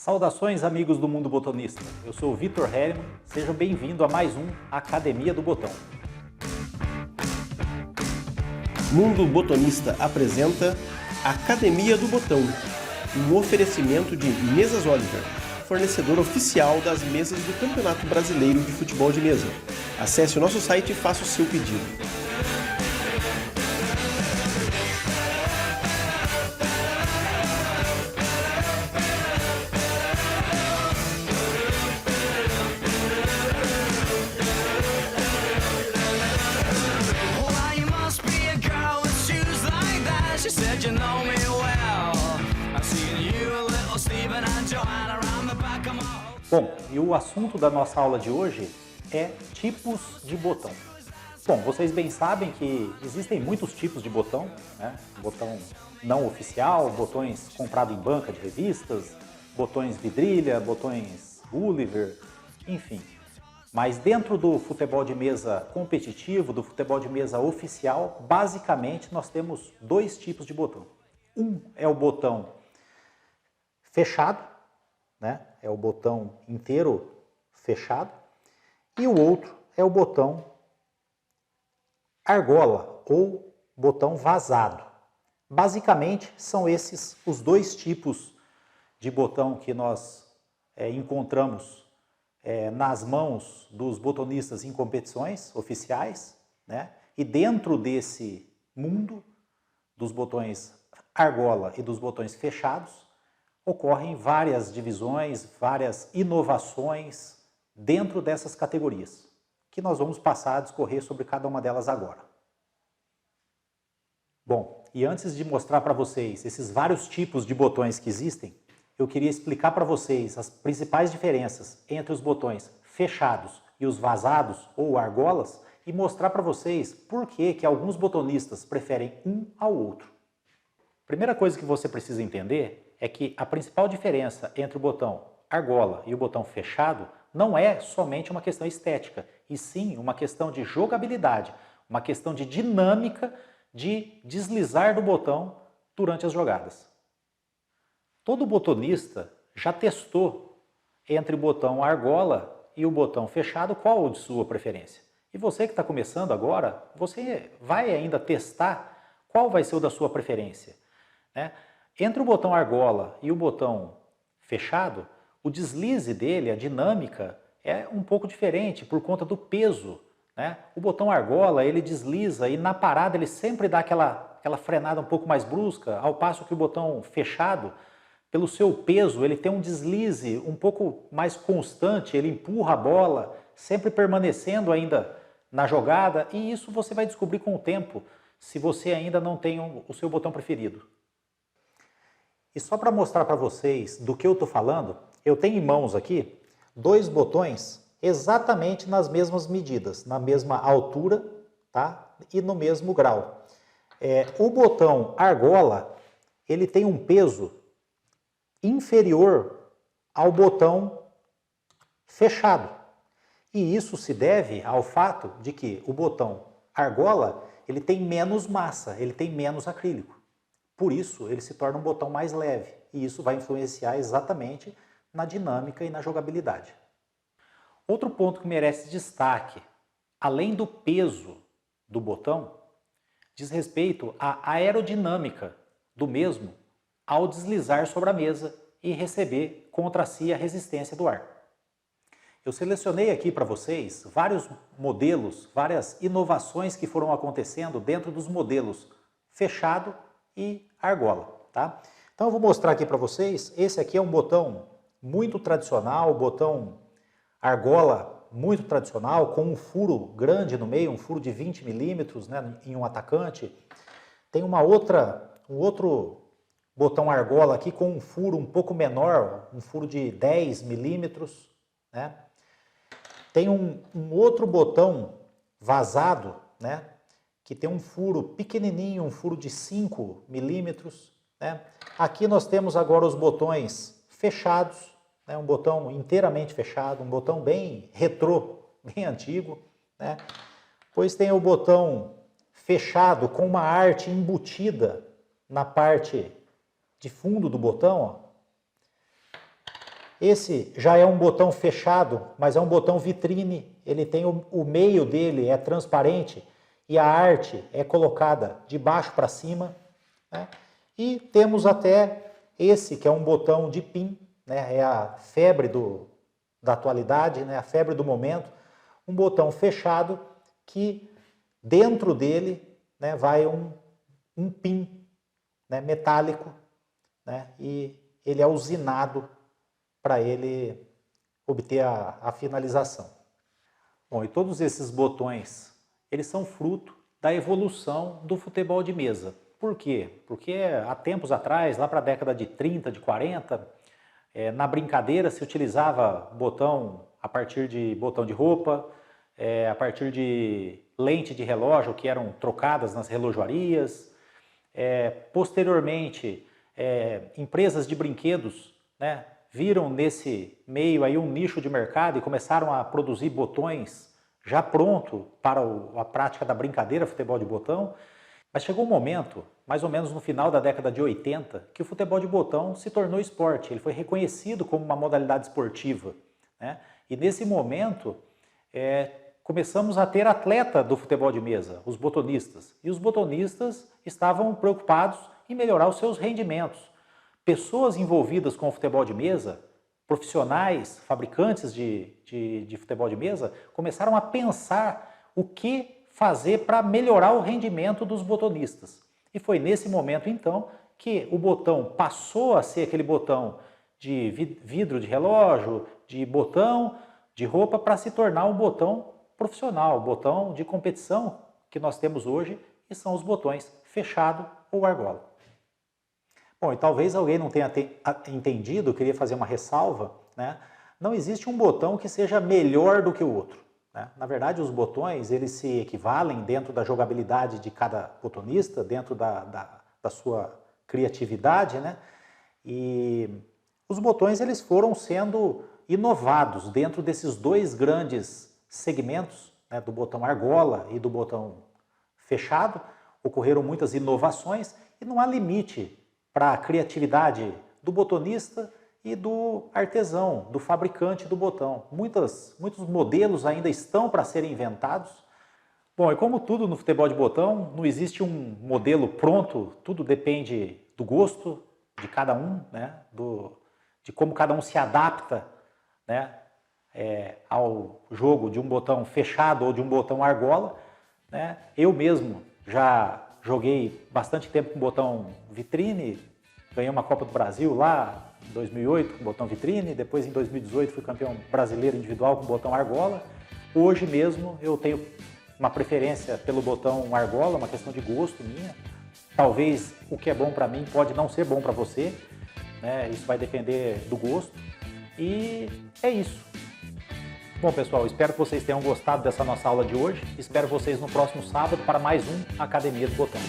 Saudações, amigos do Mundo Botonista. Eu sou o Vitor Herman, sejam bem-vindos a mais um Academia do Botão. Mundo Botonista apresenta Academia do Botão, um oferecimento de Mesas Oliver, fornecedor oficial das mesas do Campeonato Brasileiro de Futebol de Mesa. Acesse o nosso site e faça o seu pedido. Bom, e o assunto da nossa aula de hoje é tipos de botão. Bom, vocês bem sabem que existem muitos tipos de botão, né? Botão não oficial, botões comprados em banca de revistas, botões vidrilha, botões Gulliver, enfim. Mas dentro do futebol de mesa competitivo, do futebol de mesa oficial, basicamente nós temos dois tipos de botão. Um é o botão fechado, né? É o botão inteiro fechado, e o outro é o botão argola ou botão vazado. Basicamente são esses os dois tipos de botão que nós encontramos nas mãos dos botonistas em competições oficiais, né? E dentro desse mundo dos botões argola e dos botões fechados, ocorrem várias divisões, várias inovações dentro dessas categorias, que nós vamos passar a discorrer sobre cada uma delas agora. Bom, e antes de mostrar para vocês esses vários tipos de botões que existem, eu queria explicar para vocês as principais diferenças entre os botões fechados e os vazados ou argolas e mostrar para vocês por que alguns botonistas preferem um ao outro. Primeira coisa que você precisa entender é que a principal diferença entre o botão argola e o botão fechado não é somente uma questão estética, e sim uma questão de jogabilidade, uma questão de dinâmica de deslizar do botão durante as jogadas. Todo botonista já testou entre o botão argola e o botão fechado qual de sua preferência. E você que está começando agora, você vai ainda testar qual vai ser o da sua preferência, né? Entre o botão argola e o botão fechado, o deslize dele, a dinâmica, é um pouco diferente por conta do peso, né? O botão argola, ele desliza e na parada ele sempre dá aquela frenada um pouco mais brusca, ao passo que o botão fechado, pelo seu peso, ele tem um deslize um pouco mais constante, ele empurra a bola, sempre permanecendo ainda na jogada, e isso você vai descobrir com o tempo, se você ainda não tem o seu botão preferido. E só para mostrar para vocês do que eu estou falando, eu tenho em mãos aqui dois botões exatamente nas mesmas medidas, na mesma altura, tá? E no mesmo grau. O botão argola, ele tem um peso inferior ao botão fechado. E isso se deve ao fato de que o botão argola, ele tem menos massa, ele tem menos acrílico. Por isso, ele se torna um botão mais leve, e isso vai influenciar exatamente na dinâmica e na jogabilidade. Outro ponto que merece destaque, além do peso do botão, diz respeito à aerodinâmica do mesmo ao deslizar sobre a mesa e receber contra si a resistência do ar. Eu selecionei aqui para vocês vários modelos, várias inovações que foram acontecendo dentro dos modelos fechado e argola, tá? Então eu vou mostrar aqui para vocês, esse aqui é um botão muito tradicional, botão argola muito tradicional, com um furo grande no meio, um furo de 20 milímetros, né, em um atacante. Tem um outro botão argola aqui com um furo um pouco menor, um furo de 10 milímetros, né? Tem um outro botão vazado, né, que tem um furo pequenininho, um furo de 5 milímetros, né? Aqui nós temos agora os botões fechados, né? Um botão inteiramente fechado, um botão bem retrô, bem antigo, né? Pois tem o botão fechado com uma arte embutida na parte de fundo do botão, ó. Esse já é um botão fechado, mas é um botão vitrine. Ele tem o meio dele é transparente e a arte é colocada de baixo para cima, né? E temos até esse que é um botão de pin, né? É a febre da atualidade, né? A febre do momento. Um botão fechado que dentro dele, né, vai um pin, né, metálico, né? E ele é usinado para ele obter a finalização. Bom, e todos esses botões, eles são fruto da evolução do futebol de mesa. Por quê? Porque há tempos atrás, lá para a década de 30, de 40, na brincadeira se utilizava botão a partir de botão de roupa, a partir de lente de relógio que eram trocadas nas relojoarias. Posteriormente, empresas de brinquedos, né, viram nesse meio aí um nicho de mercado e começaram a produzir botões já pronto para a prática da brincadeira futebol de botão. Mas chegou um momento, mais ou menos no final da década de 80, que o futebol de botão se tornou esporte. Ele foi reconhecido como uma modalidade esportiva, né? E nesse momento começamos a ter atleta do futebol de mesa, os botonistas. E os botonistas estavam preocupados em melhorar os seus rendimentos. Pessoas envolvidas com o futebol de mesa, profissionais, fabricantes de futebol de mesa, começaram a pensar o que fazer para melhorar o rendimento dos botonistas. E foi nesse momento, então, que o botão passou a ser aquele botão de vidro de relógio, de botão de roupa, para se tornar um botão profissional, botão de competição que nós temos hoje, e são os botões fechado ou argola. Bom, e talvez alguém não tenha entendido, queria fazer uma ressalva, né? Não existe um botão que seja melhor do que o outro, né? Na verdade, os botões, eles se equivalem dentro da jogabilidade de cada botonista, dentro da sua criatividade, né? E os botões, eles foram sendo inovados dentro desses dois grandes segmentos, né, do botão argola e do botão fechado. Ocorreram muitas inovações e não há limite para a criatividade do botonista e do artesão, do fabricante do botão. Muitos modelos ainda estão para serem inventados. Bom, e como tudo no futebol de botão, não existe um modelo pronto, tudo depende do gosto de cada um, né? De como cada um se adapta, né? Ao jogo de um botão fechado ou de um botão argola, né? Eu mesmo já joguei bastante tempo com botão vitrine, ganhei uma Copa do Brasil lá em 2008 com botão vitrine, depois em 2018 fui campeão brasileiro individual com botão argola. Hoje mesmo eu tenho uma preferência pelo botão argola, uma questão de gosto minha. Talvez o que é bom para mim pode não ser bom para você, né? Isso vai depender do gosto. E é isso. Bom, pessoal, espero que vocês tenham gostado dessa nossa aula de hoje. Espero vocês no próximo sábado para mais um Academia do Botão.